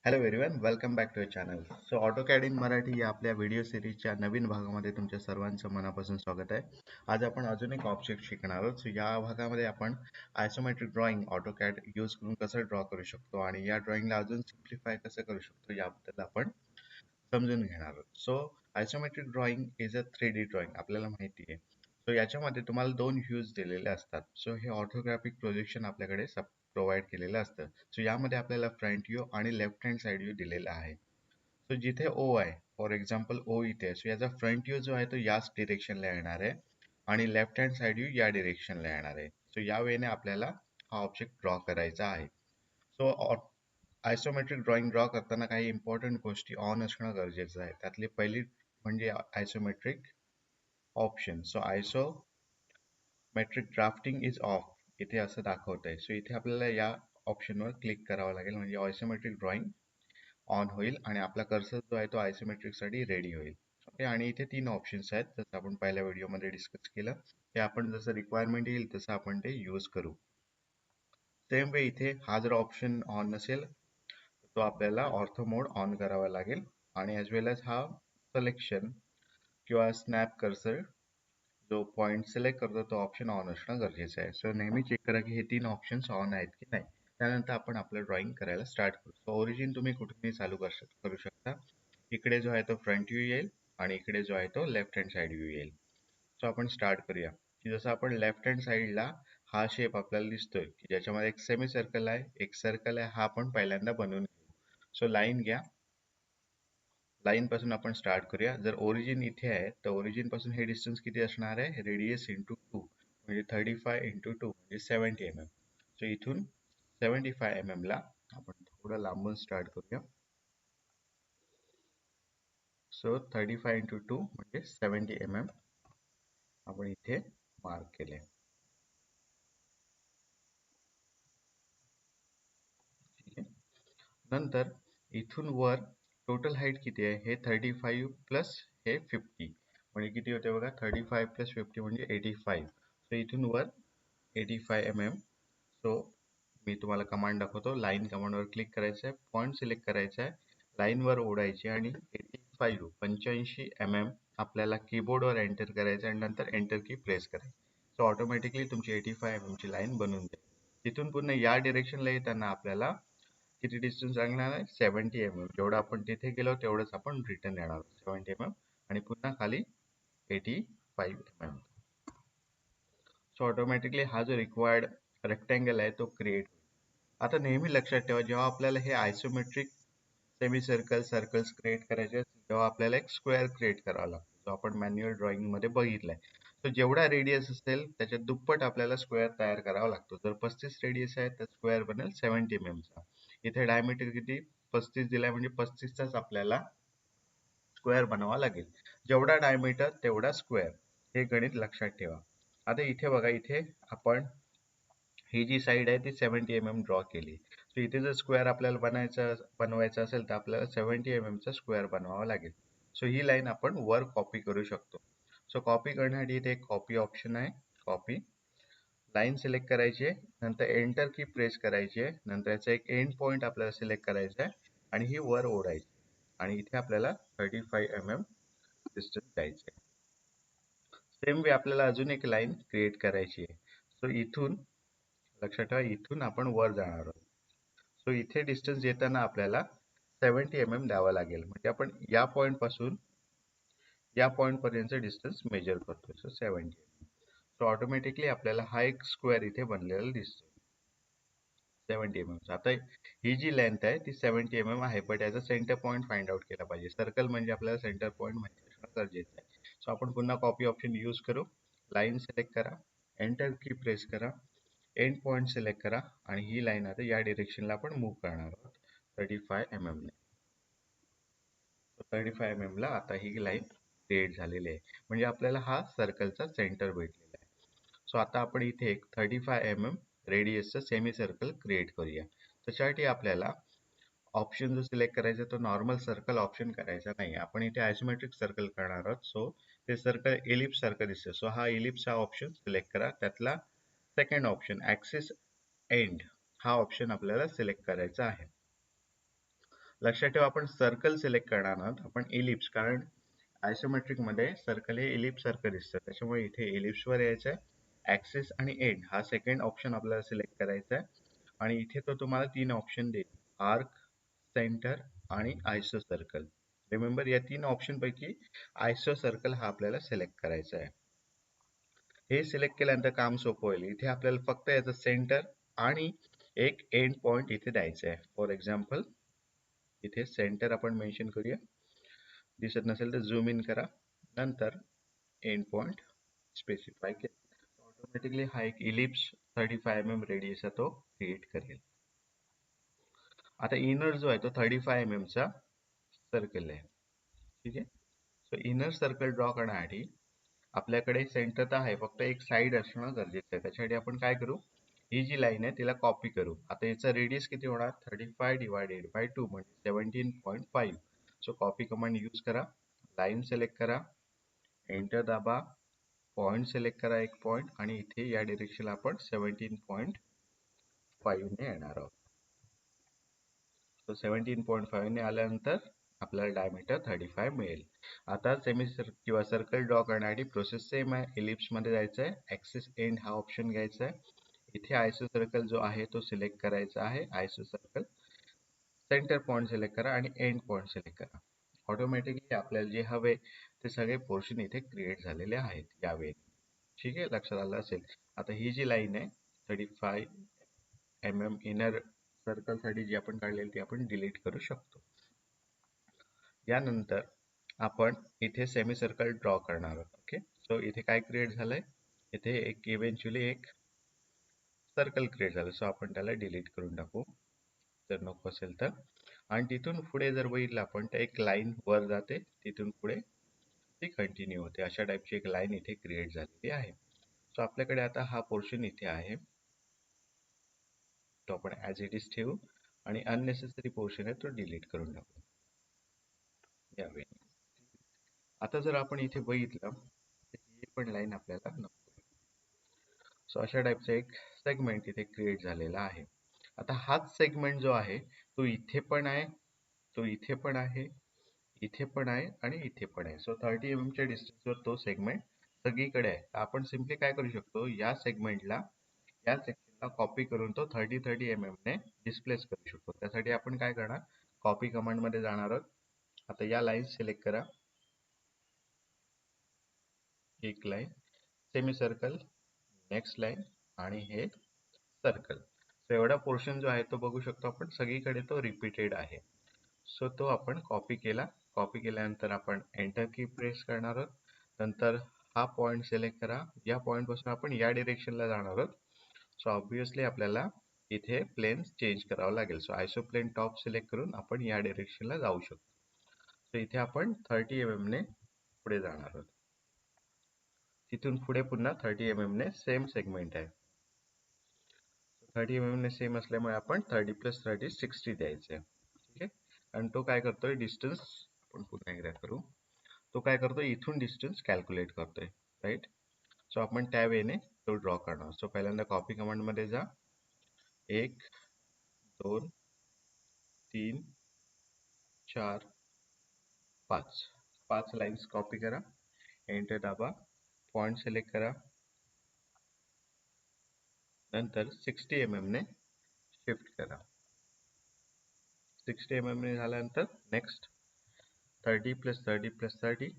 Hello everyone, welcome back to a channel. So AutoCAD in Marathi या आपल्या video सिरीजच्या नवीन भागामध्ये तुमच्या सर्वांचं मनापासून स्वागत आहे. आज आपण अजून एक ऑब्जेक्ट शिकणार आहोत. सो या भागामध्ये आपण आयसोमेट्रिक ड्रॉइंग ऑटोकॅड यूज करून कसं ड्रॉ करू शकतो आणि या ड्रॉइंगला अजून सिम्प्लिफाय कसं करू शकतो याबद्दल आपण समजून घेणार आहोत. So isometric drawing is a 3D drawing, आपल्याला माहिती आहे. सो याच्यामध्ये तुम्हाला दोन व्ह्यूज दिलेले असतात. सो हे ऑर्थोग्राफिक प्रोजेक्शन आपल्याकडे प्रोव्हाइड केलेलं असतं. सो यामध्ये आपल्याला फ्रंट व्ह्यू आणि लेफ्ट हँड साइड व्ह्यू दिलेला आहे. सो जिथे ओ आहे, फॉर एक्झाम्पल ओ इथे आहे, सो याचा फ्रंट व्ह्यू जो आहे तो याच डिरेक्शनला येणार आहे आणि लेफ्ट हँड साइड व्ह्यू या डिरेक्शनला येणार आहे. सो या वेने आपल्याला हा ऑब्जेक्ट ड्रॉ करायचा आहे. सो आयसोमेट्रिक ड्रॉइंग ड्रॉ करताना काही इम्पॉर्टंट गोष्टी ऑन असणं गरजेचं आहे. त्यातली पहिली म्हणजे isometric option. So isometric drafting is of इथे असं दाखवत आहे. सो इथे आपल्याला या ऑप्शनवर क्लिक करावं लागेल, म्हणजे आयसोमेट्रिक ड्रॉइंग ऑन होईल आणि आपला कर्सर जो आहे तो आयसोमेट्रिक साठी रेडी होईल. ओके, आणि इथे तीन ऑप्शन्स आहेत, जसं आपण पहिल्या व्हिडिओमध्ये डिस्कस केलं. ते आपण जसं रिक्वायरमेंट येईल तसं आपण ते यूज करू. सेम वे इथे हा जर ऑप्शन ऑन नसेल तो आपल्याला ऑर्थो मोड ऑन करावा लागेल आणि ॲज वेल एज हा सिलेक्शन किंवा स्नॅप कर्सर जो पॉईंट सिलेक्ट करतो तो ऑप्शन ऑन असणं गरजेचं आहे. सो नेहमी चेक करा की हे तीन ऑप्शन्स ऑन आहेत की नाही. त्यानंतर आपण आपलं ड्रॉइंग करायला स्टार्ट करू. सो ओरिजिन तुम्ही कुठेही चालू करू शकता. इकडे जो आहे तो फ्रंट व्ह्यू येईल आणि इकडे जो आहे तो लेफ्ट हँड साइड व्ह्यू येईल. सो आपण स्टार्ट करूया की जसं आपण लेफ्ट हँड साइडला हा शेप आपल्याला दिसतोय की ज्याच्यामध्ये एक सेमी सर्कल आहे, एक सर्कल आहे, हा आपण पहिल्यांदा बनवून घेऊ. सो लाईन घ्या. लाईन पासून आपण स्टार्ट करूया. जर ओरिजिन इथे आहे तर ओरिजिन पासून हे डिस्टन्स किती असणार आहे, रेडियस इंटू 2 म्हणजे 35 इंटू 2 म्हणजे 70 mm. सो इथून 75 mm ला आपण थोडं लांबून स्टार्ट करूया. सो 35 इंटू 2 म्हणजे 70 mm आपण इथे मार्क केले. ठीक आहे. नंतर इथून वर टोटल हाईट किती आहे, हे 35 प्लस हे 50 म्हणजे किती होते बघा, 35 प्लस 50 म्हणजे 85. सो इथून वर 85 mm. सो मी तुम्हाला कमांड दाखवतो. लाईन कमांडवर क्लिक करायचं आहे, पॉईंट सिलेक्ट करायचा आहे, लाईनवर ओढायची आणि 85 mm आपल्याला कीबोर्डवर एंटर करायचं आणि नंतर एंटर की प्रेस करायची. सो ऑटोमॅटिकली तुमची 85 mm ची लाईन बनून जाईल. तिथून पुन्हा या डिरेक्शनला येताना आपल्याला किती डिस्टन्स लागणार आहे, 70 mm. जेवढं आपण तिथे गेलो तेवढंच आपण रिटर्न येणार 70 mm आणि पुन्हा खाली 85 mm. सो ऑटोमॅटिकली हा जो रिक्वायर्ड रेक्टँगल आहे तो क्रिएट होईल. आता नेहमी लक्षात ठेवा, जेव्हा आपल्याला हे isometric semi circle circles create करायचे तेव्हा आपल्याला एक स्क्वेअर क्रिएट करावा लागतो, जो आपण मॅन्युअल ड्रॉइंग मध्ये बघितलाय. तर जेवढा रेडियस असेल त्याच्या दुप्पट आपल्याला स्क्वेअर तयार करावा लागतो. जर 35 रेडियस आहे तर स्क्वेअर बनेल 70 mm चा. इथे डायमीटर किती 35 दिलाय म्हणजे 35चाच आपल्याला स्क्वेअर बनवावा लागेल. जेवढा डायमीटर तेवढा स्क्वेअर, हे गणित लक्षात ठेवा. आता इथे बघा, इथे आपण ही जी साईड आहे ती 70 mm ड्रॉ केली. सो इथे जर स्क्वेअर आपल्याला बनवायचा असेल तर आपल्याला 70 mm चा स्क्वेअर बनवावा लागेल. सो ही लाईन आपण वर कॉपी करू शकतो. सो कॉपी करण्यासाठी इथे एक कॉपी ऑप्शन आहे. कॉपी लाईन सिलेक्ट करायची आहे, नंतर एंटर की प्रेस करायची आहे, नंतर याचा एक एंड पॉइंट आपल्याला सिलेक्ट करायचा आहे आणि ही वर ओढायची आणि इथे आपल्याला 35 mm डिस्टन्स द्यायचे. सेम वे आपल्याला अजून एक लाईन क्रिएट करायची आहे. सो इथून लक्षात ठेवा, इथून आपण वर जाणार आहोत. सो इथे डिस्टन्स येताना आपल्याला 70 mm द्यावा लागेल, म्हणजे आपण या पॉइंट पासून या पॉइंट पर्यंत डिस्टन्स मेजर करतोय. So 70 mm. सो ऑटोमॅटिकली आपल्याला हा एक स्क्वेअर इथे बनलेला दिसतो 70 mm. आता ही जी लेंथ आहे ती 70 mm आहे, बट याचा सेंटर पॉइंट फाइंड आउट केला पाहिजे. सर्कल म्हणजे आपल्याला सेंटर पॉइंट माहिती असणं गरजेचं आहे. सो आपण पुन्हा कॉपी ऑप्शन यूज करू. लाईन सिलेक्ट करा, एंटर की प्रेस करा, एंड पॉइंट सिलेक्ट करा आणि ही लाईन आता या डिरेक्शनला आपण मूव्ह करणार आहोत 35 mm ने. 35 mm ला आता ही लाईन क्रिएट झालेली आहे, म्हणजे आपल्याला हा सर्कलचा सेंटर भेटलेला आहे. सो आता आपण इथे एक 35 mm रेडियसचं सेमी सर्कल क्रिएट करूया. त्याच्यासाठी आपल्याला ऑप्शन जो सिलेक्ट करायचा तो नॉर्मल सर्कल ऑप्शन करायचा नाही, आपण इथे आयसोमेट्रिक सर्कल करणार आहोत. सो ते सर्कल इलिप्स सारखं दिसतं. सो हा इलिप्स हा ऑप्शन सिलेक्ट करा. त्यातला सेकंड ऑप्शन ऍक्सिस एंड हा ऑप्शन आपल्याला सिलेक्ट करायचा आहे. लक्षात ठेवा आपण सर्कल सिलेक्ट करणार आहोत, आपण इलिप्स, कारण आयसोमेट्रिक मध्ये सर्कल हे इलिप्स सारखं दिसतं, त्याच्यामुळे इथे इलिप्स वर यायचं आहे. ऍक्सिस आणि एंड हा सेकंड ऑप्शन आपल्याला सिलेक्ट करायचा आहे आणि इथे तो तुम्हाला 3 ऑप्शन देईल, आर्क, सेंटर आणि आयसो सर्कल. रिमेंबर या 3 ऑप्शन पैकी आयसो सर्कल हा आपल्याला सिलेक्ट करायचा आहे. हे सिलेक्ट केल्यानंतर काम सोपं होईल. इथे आपल्याला फक्त याचं सेंटर आणि एक एंड पॉइंट इथे द्यायचं आहे. फॉर एक्झाम्पल इथे सेंटर आपण मेन्शन करूया, दिसत नसेल तर झूम इन करा, नंतर एंड पॉइंट स्पेसिफाय केला, ऑटोमॅटिकली हा एक इलिप्स 35 mm रेडियसचा तो क्रिएट करेल. आता इनर जो आहे तो 35 mm चा सर्कल आहे. ठीक आहे. सो इनर सर्कल ड्रॉ करण्यासाठी आपल्याकडे सेंटर तर आहे, फक्त एक साइड असणं गरजेचं आहे. त्याच्यासाठी आपण काय करू, ही जी लाईन आहे तिला कॉपी करू. आता याचा रेडियस किती होणार, 35 डिवायडेड बाय 2 म्हणजे 17.5. सो कॉपी कमांड यूज करा, लाईन सिलेक्ट करा, एंटर दाबा, पॉइंट सिलेक्ट करा एक पॉइंट, आणि इथे या डिरेक्शनला आपण 17.5 ने येणार आहोत. सो 17.5 ने आल्यानंतर आपल्याला डायमीटर 35 मिळेल. आता सेमी किंवा सर्कल ड्रॉ करण्यासाठी प्रोसेस सेम आहे. इलिप्स मध्ये जायचं आहे, ऍक्सिस एंड हा ऑप्शन घ्यायचा आहे, इथे आयसो सर्कल जो आहे तो सिलेक्ट करायचा आहे. आयसो सर्कल सेंटर पॉइंट सिलेक्ट करा आणि एंड पॉइंट सिलेक्ट करा. ऑटोमॅटिकली आपल्याला जे हवे ते सगळे पोर्शन इथे क्रिएट झालेले आहेत यावेळी. ठीक आहे, लक्षात आलं असेल. आता ही जी लाईन आहे 35 mm इनर सर्कल साठी जी आपण काढलेली ती आपण डिलीट करू शकतो. यानंतर आपण इथे सेमी सर्कल ड्रॉ करणार आहोत. ओके, सो इथे काय क्रिएट झालंय, इथे एक इव्हेंच्युअली एक सर्कल क्रिएट झालं. सो आपण त्याला डिलीट करून टाकू जर नको असेल तर. आणि तिथून पुढे जर बघितलं आपण तर एक लाईन वर जाते, तिथून पुढे ती कंटिन्यू होते, अशा टाईपची एक लाईन इथे क्रिएट झालेली आहे. सो आपल्याकडे आता हा पोर्शन इथे आहे, तो आपण ऍज इट इज ठेवू आणि अननेसेसरी पोर्शन आहे तो डिलीट करून टाकू यावेळी. आता जर आपण इथे बघितलं तर ही पण लाईन आपल्याला नको. सो अशा टाईपचा एक सेगमेंट इथे क्रिएट झालेला आहे. आता हाच सेगमेंट जो आहे तो इथे पण आहे, तो इथे पण आहे, इथे पण आहे आणि इथे पण आहे. सो 30 mm च्या डिस्टन्सवर तो सेगमेंट सगळीकडे आहे. आपण सिम्पली काय करू शकतो, या सेगमेंटला या सेक्शनला कॉपी करून तो 30 mm ने डिस्प्लेस करू शकतो. त्यासाठी आपण काय करणार, कॉपी कमांड मध्ये जाणार आहोत. आता या लाईन सिलेक्ट करा, एक line, semi circle, next line आणि हे सर्कल. सो एवढा पोर्शन जो आहे तो बघू शकतो आपण सगळीकडे तो रिपीटेड आहे. सो तो आपण कॉपी केला, कॉपी केल्यानंतर आपण एंटर की प्रेस करणार आहोत. नंतर हा पॉइंट सिलेक्ट करा, या पॉइंट पासून आपण या डिरेक्शनला जाणार आहोत. सो ऑब्विसली आपल्याला इथे प्लेन चेंज करावं लागेल. सो आयसो प्लेन टॉप सिलेक्ट करून आपण या डिरेक्शनला जाऊ शकतो. सो इथे आपण 30 mm ने पुढे जाणार आहोत, तिथून पुढे पुन्हा 30 mm ने सेम सेगमेंट आहे. 30 mm ने सेम असल्यामुळे आपण 30 + 30 60 द्यायचे. ठीक आहे, आणि तो काय करतोय, डिस्टन्स आपण पुन्हा एकदा करू, तो काय करतोय इथून डिस्टन्स कॅल्क्युलेट करतोय, राईट. सो आपण त्या वेने तो ड्रॉ करणार. सो पहिल्यांदा कॉपी कमांड मध्ये जा, 1 2 3 4 5 5 लाईन्स कॉपी करा, एंटर दाबा, पॉइंट सिलेक्ट करा, नंतर 60 mm ने शिफ्ट करा. 60 mm ने झाल्यानंतर नेक्स्ट 30 + 30 + 30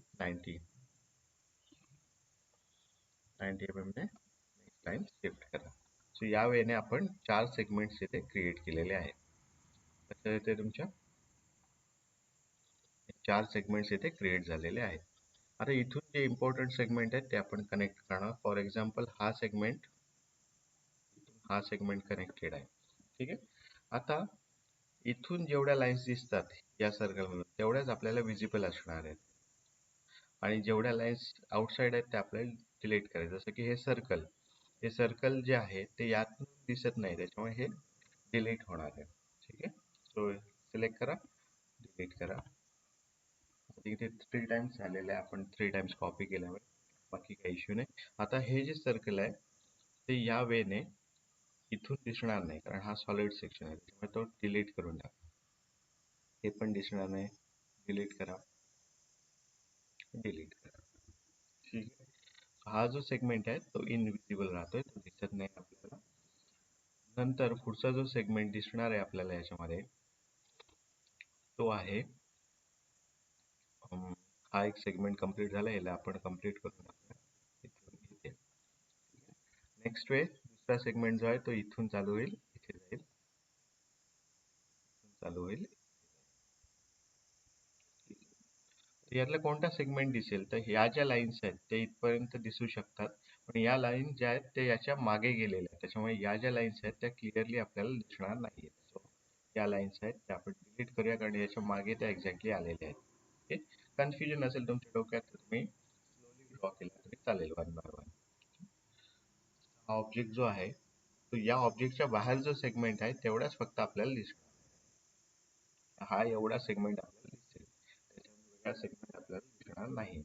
90 mm ने नेक्स्ट लाईन शिफ्ट करा. सो या वेने आपण 4 सेगमेंट्स इथे क्रिएट केलेले आहेत. लक्षात येते तुमच्या, 4 सेगमेंट्स इथे क्रिएट झालेले आहेत. आता इथून जे इम्पॉर्टंट सेगमेंट आहेत ते आपण कनेक्ट करणार. फॉर एक्झाम्पल हा सेगमेंट कनेक्टेड आहे. ठीक आहे, आता इथून जेवढ्या लाईन्स दिसतात या सर्कलमधून तेवढ्याच आपल्याला विजिबल असणार आहेत, आणि जेवढ्या लाईन्स आउटसाइड आहेत त्या आपल्याला डिलीट करायचं. जसं की हे सर्कल जे आहे ते यातून दिसत नाही, त्याच्यामुळे हे डिलीट होणार आहे. ठीक आहे, सो सिलेक्ट करा, डिलीट करा. इथे 3 टाइम्स झालेलं आहे, आपण 3 टाइम्स कॉपी केल्यामुळे बाकी काही इश्यू नाही. आता हे जे सर्कल आहे ते या वेने इथून दिसणार नाही, कारण हा सॉलिड सेक्शन आहे, त्यामुळे तो डिलीट करून टाका. हे पण दिसणार नाही. डिलीट करा, डिलीट करा. ठीक आहे. हा जो सेगमेंट आहे तो इनविजिबल राहतोय, तो दिसत नाही आपल्याला. नंतर पुढचा जो सेगमेंट दिसणार आहे आपल्याला याच्यामध्ये तो आहे हा एक सेगमेंट कंप्लीट झाला, याला आपण कंप्लीट करून टाकूया इथून इथे. नेक्स्ट वे दुसरा सेगमेंट जो आहे तो इथून चालू होईल, इथे जाईल, चालू होईल. यातला कोणता सेगमेंट दिसेल तर ह्या ज्या लाईन्स आहेत ते इथपर्यंत दिसू शकतात, पण या लाईन ज्या आहेत ते याच्या मागे गेलेल्या आहेत, त्याच्यामुळे या ज्या लाईन्स आहेत त्या क्लिअरली आपल्याला दिसणार नाहीयेत. सो या लाईन्स आहेत त्या आपण डिलीट करूया, कारण याच्या मागे त्या एक्झॅक्टली आलेल्या आहेत. ओके, कन्फ्युजन असेल तुमच्या डोक्यात तर तुम्ही स्लोली ड्रॉ केला तरी चालेल, वन बाय वन. हा ऑब्जेक्ट जो आहे तो या ऑब्जेक्टच्या बाहेर जो सेगमेंट आहे तेवढाच फक्त आपल्याला दिसणार. हा एवढा सेगमेंट आपल्याला दिसेल, त्याच्यामुळे वेगळा सेगमेंट आपल्याला दिसणार नाही.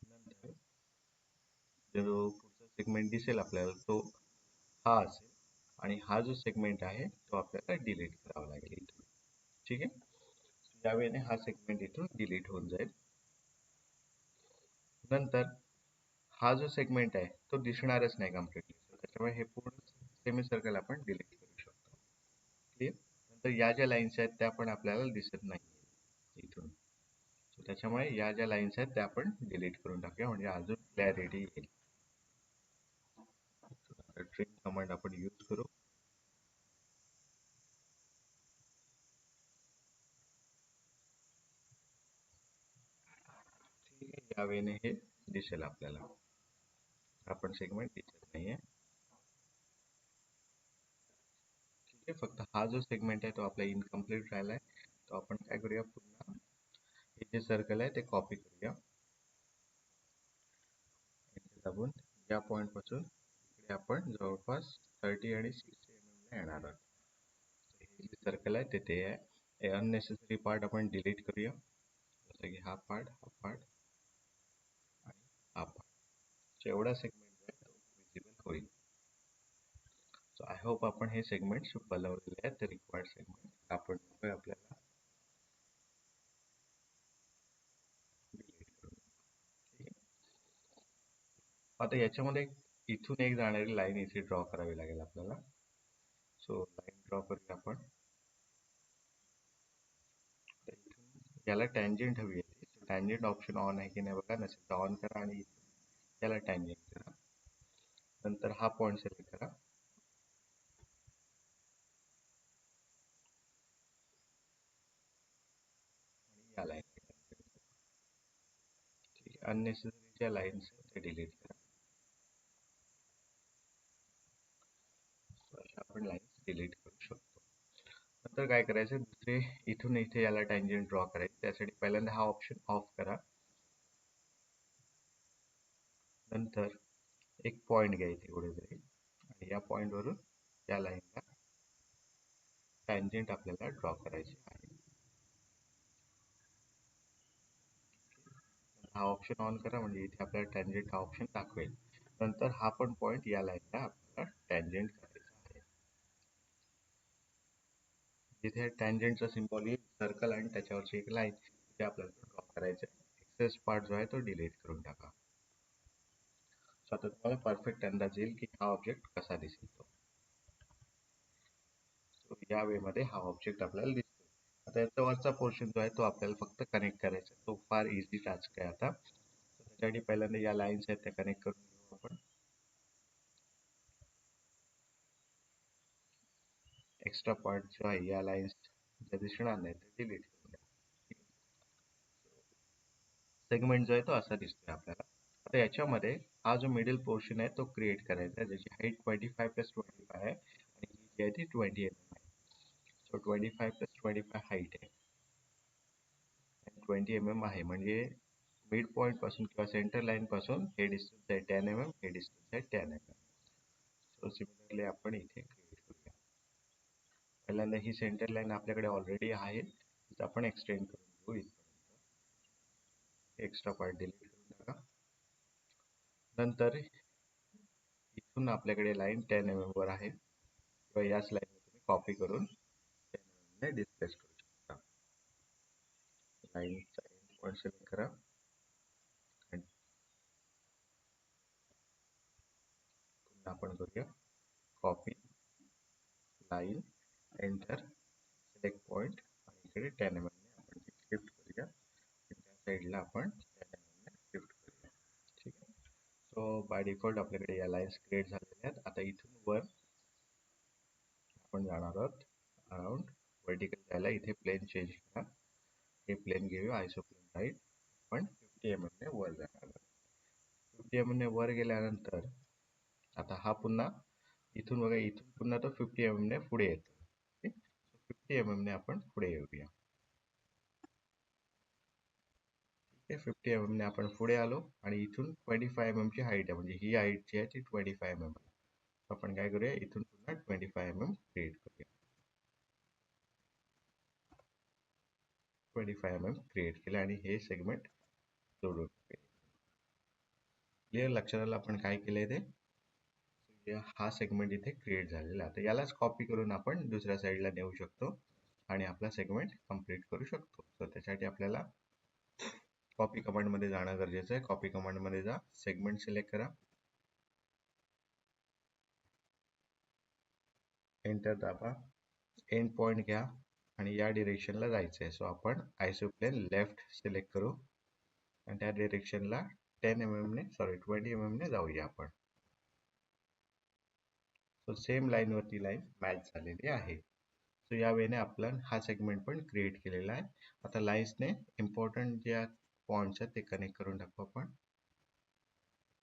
नंतर जो पुढचा सेगमेंट दिसेल आपल्याला तो हा असेल, आणि हा जो सेगमेंट आहे तो आपल्याला डिलीट करावा लागेल इथून. ठीक आहे, त्यावेळेने हा सेगमेंट इथून डिलीट होऊन जाईल. नंतर हा जो सेगमेंट आहे तो दिसणारच नाही कम्प्लिटली, त्याच्यामुळे हे पूर्ण सेमी सर्कल आपण डिलीट करू शकतो. क्लिअर. नंतर या ज्या लाईन्स आहेत त्या पण आपल्याला दिसत नाही इथून, त्याच्यामुळे या ज्या लाईन्स आहेत त्या आपण डिलीट करून टाकूया, म्हणजे अजून क्लॅरिटी येईल. ट्रिम कमांड आपण यूज करू. ठीक आहे, या वेळेने हे दिसेल आपल्याला, आपण सेगमेंट दिसत नाहीये. ठीक आहे, फक्त हा जो सेगमेंट आहे तो आपला इनकम्प्लीट राहिला आहे, तो आपण काय करूया, पुन्हा हे जे सर्कल आहे ते कॉपी करूया. दाबून या पॉइंट पासून इकडे आपण जवळपास 30 आणि 60 mm ला येणार आहोत. हे जे सर्कल आहे ते आहे. हे अननेसेसरी पार्ट आपण डिलीट करूया, जसं की हा पार्ट, हा पार्ट आणि हा पार्ट. एवढा सेगमेंट आहे तो विजिबल होईल. सो आय होप आपण हे सेगमेंट्स बनवलेले आहेत, ते रिक्वायर्ड सेगमेंट आपण आपल्याला डिलीट करून. ठीक आहे, आता याच्यामध्ये इथून एक जाणारी लाईन इथे ड्रॉ करावी लागेल आपल्याला. सो लाईन ड्रॉ करूया आपण. याला टँजेंट हवी आहे, टँजेंट ऑप्शन ऑन आहे की नाही बघा, नसेल तर ऑन करा आणि याला टँजेंट करा. नंतर हा पॉइंट सिलेक्ट करा आणि या लाईन. ठीक आहे, अननेसेसरी ज्या लाईन्स आहेत ते डिलीट करा. अशा आपण लाईन्स डिलीट करू शकतो. नंतर काय करायचं, दुसरे इथून इथे याला टँजेंट ड्रॉ करायचे, त्यासाठी पहिल्यांदा हा ऑप्शन ऑफ करा. नंतर एक पॉइंट घ्या इथे कुठेतरी, आणि या पॉइंट वरून या लाईनला टँजेंट आपल्याला ड्रॉ करायची आहे. हा ऑप्शन ऑन करा, म्हणजे इथे आपल्याला टँजेंट हा ऑप्शन दाखवेल. नंतर हा पण पॉइंट या लाईनला आपल्याला टँजेंट करायचा आहे. जिथे टँजेंटचा सिम्बॉल येईल सर्कल आणि त्याच्यावरची एक लाईन, तिथे आपल्याला ड्रॉ करायचं आहे. एक्सेस पार्ट जो आहे तो डिलीट करून टाका. सो आता तुम्हाला परफेक्ट अंदाज येईल की हा ऑब्जेक्ट कसा दिसेल तो. सो या वे मध्ये हा ऑब्जेक्ट आपल्याला दिसतो. आता याचा वरचा पोर्शन जो आहे तो आपल्याला फक्त कनेक्ट करायचा आहे, तो फार इझी टास्क आहे. आता त्यासाठी पहिल्यांदा या लाईन्स आहेत त्या कनेक्ट करून घेऊ आपण. एक्स्ट्रा पार्ट जो आहे या लाईन्स ज्या दिसणार नाही ते डिलीट करून द्या. सेगमेंट जो आहे तो असा दिसतोय आपल्याला. आता याच्यामध्ये हा जो मिडल पोर्शन आहे तो क्रिएट करायचा आहे, ज्याची हाईट 25+25 आहे आणि ही जी आहे ती 20 mm आहे. सो 25+25 हाईट आहे आणि 20 mm आहे, म्हणजे मिड पॉईंट पासून किंवा सेंटर लाईन पासून हे डिस्टन्स आहे 10 mm, हे डिस्टन्स आहे 10 mm. सो सिमिलरली आपण इथे क्रिएट करूया. पहिल्यांदा ही सेंटर लाईन आपल्याकडे ऑलरेडी आहे, तर आपण एक्सटेंड करून घेऊ इथपर्यंत. एक्स्ट्रा पार्ट डिलीट करून टाका. नंतर इथून आपल्याकडे लाईन 10 mm वर आहे, किंवा याच लाईन तुम्ही कॉपी करून 10 mm ने डिस्प्लेस करू शकता. लाईनचा एंड पॉईंट सिलेक्ट करा आणि पुन्हा आपण करूया copy line, enter, select point आणि इकडे 10 mm ने आपण शिफ्ट करूया आणि त्या साईडला आपण 10 mm ने शिफ्ट करूया. ठीक आहे. सो बाय डिफॉल्ट आपल्याकडे या लाईन्स क्रिएट झालेल्या आहेत. आता इथून वर आपण जाणार आहोत अराउंड वर्टिकल जायला. इथे प्लेन चेंज करा, हे प्लेन घेऊया आयसो प्लेन राईट. आपण 50 mm ने वर जाणार आहोत. 50 mm ने वर गेल्यानंतर आता हा पुन्हा इथून बघा, इथून पुन्हा तो 50 mm ने पुढे येतो. 50 mm ने आपण पुढे येऊया. ठीक आहे, 50 mm ने आपण पुढे आलो आणि इथून 25 mm ची हाईट आहे, म्हणजे ही हाईट जी आहे ती 25 mm. आपण काय करूया, इथून पुन्हा 25 mm क्रिएट करूया. 25 mm क्रिएट केले आणि हे सेगमेंट जोडून क्लिअर लक्षात आलं आपण काय केलंय ते. हा सेगमेंट इथे क्रिएट झालेला आहे. आता यालाच कॉपी करून आपण दुसऱ्या साईडला नेऊ शकतो आणि आपला सेगमेंट कंप्लीट करू शकतो. तर त्यासाठी आपल्याला कॉपी कमांड मध्ये जाणं गरजेचं आहे. कॉपी कमांड मध्ये जा, सेगमेंट सिलेक्ट करा, एंटर दाबा, एंड पॉइंट घ्या आणि या डिरेक्शनला जायचं आहे. सो आपण आयसोप्लेन लेफ्ट सिलेक्ट करू आणि त्या डिरेक्शनला 10 mm ने 20 mm ने जाऊया आपण. सो सेम लाईन वरती लाईन मॅच झालेली आहे. सो या वेने आपण हा सेगमेंट पण क्रिएट केलेला आहे. आता लाईन्सने इम्पॉर्टंट ज्या पॉइंट्स आहेत ते कनेक्ट करून टाकू आपण.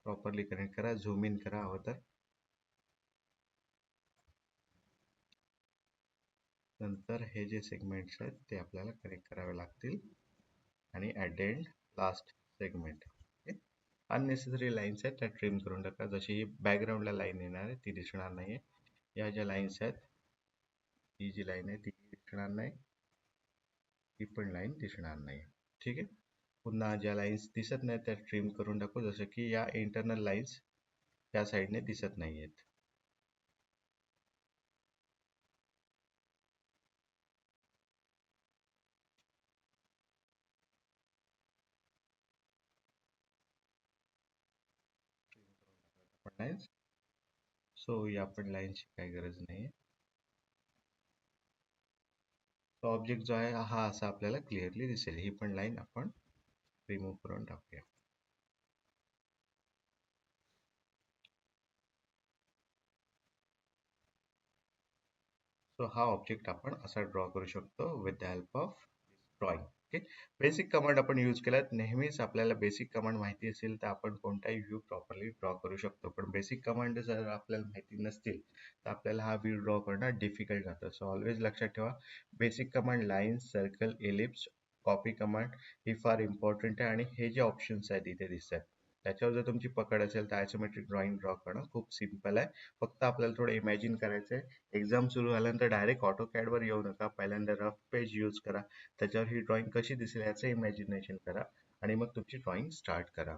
प्रॉपरली कनेक्ट करा, झूम इन करा हवं तर. नंतर हे जे सेगमेंट्स आहेत ते आपल्याला कनेक्ट करावे लागतील आणि at the end last segment. Unnecessary lines आहेत त्या ट्रिम करून टाका. जशी ही बॅकग्राऊंडला लाईन येणार आहे ती दिसणार नाहीये. या ज्या लाईन्स आहेत, ही जी लाईन आहे ती दिसणार नाही, ही पण लाईन दिसणार नाही. ठीक आहे. पुन्हा ज्या लाईन्स दिसत नाहीत त्या ट्रिम करून टाकू, जसं की या इंटरनल लाईन्स त्या साईडने दिसत नाही आहेत. लाईन्स, सो या पण लाईन्सची काही गरज नाही आहे. तो ऑब्जेक्ट जो आहे हा असा आपल्याला क्लिअरली दिसेल. ही पण लाईन आपण रिमूव्ह करून टाकूया. सो हा ऑब्जेक्ट आपण असा ड्रॉ करू शकतो with the help of drawing. Okay, basic command आपण यूज केल्यात. नेहमीच आपल्याला बेसिक कमांड माहिती असेल तर आपण कोणताही व्ह्यू प्रॉपरली ड्रॉ करू शकतो. पण बेसिक कमांड जर आपल्याला माहिती नसतील तर आपल्याला हा व्ह्यू ड्रॉ करणं डिफिकल्ट जातं. सो ऑलवेज लक्षात ठेवा, basic command line, circle, ellipse, copy command ही फार इम्पॉर्टंट आहे. आणि हे जे ऑप्शन्स आहेत इथे दिसतात त्याच्यावर जर तुमची पकड असेल तर आयसोमेट्रिक ड्रॉइंग ड्रॉ करणं खूप सिम्पल आहे. फक्त आपल्याला थोडं इमॅजिन करायचं आहे. एक्झाम सुरू झाल्यानंतर डायरेक्ट ऑटोकॅडवर येऊ नका. पहिल्यांदा रफ पेज यूज करा, त्याच्यावर ही ड्रॉइंग कशी दिसेल याचं इमॅजिनेशन करा आणि मग तुमची ड्रॉइंग स्टार्ट करा.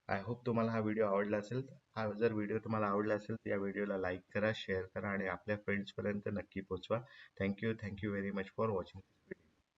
आय होप तुम्हाला हा व्हिडिओ आवडला असेल. हा जर व्हिडिओ तुम्हाला आवडला असेल तर या व्हिडिओला लाईक करा, शेअर करा आणि आपल्या फ्रेंड्सपर्यंत नक्की पोहोचवा. Thank you very much for watching.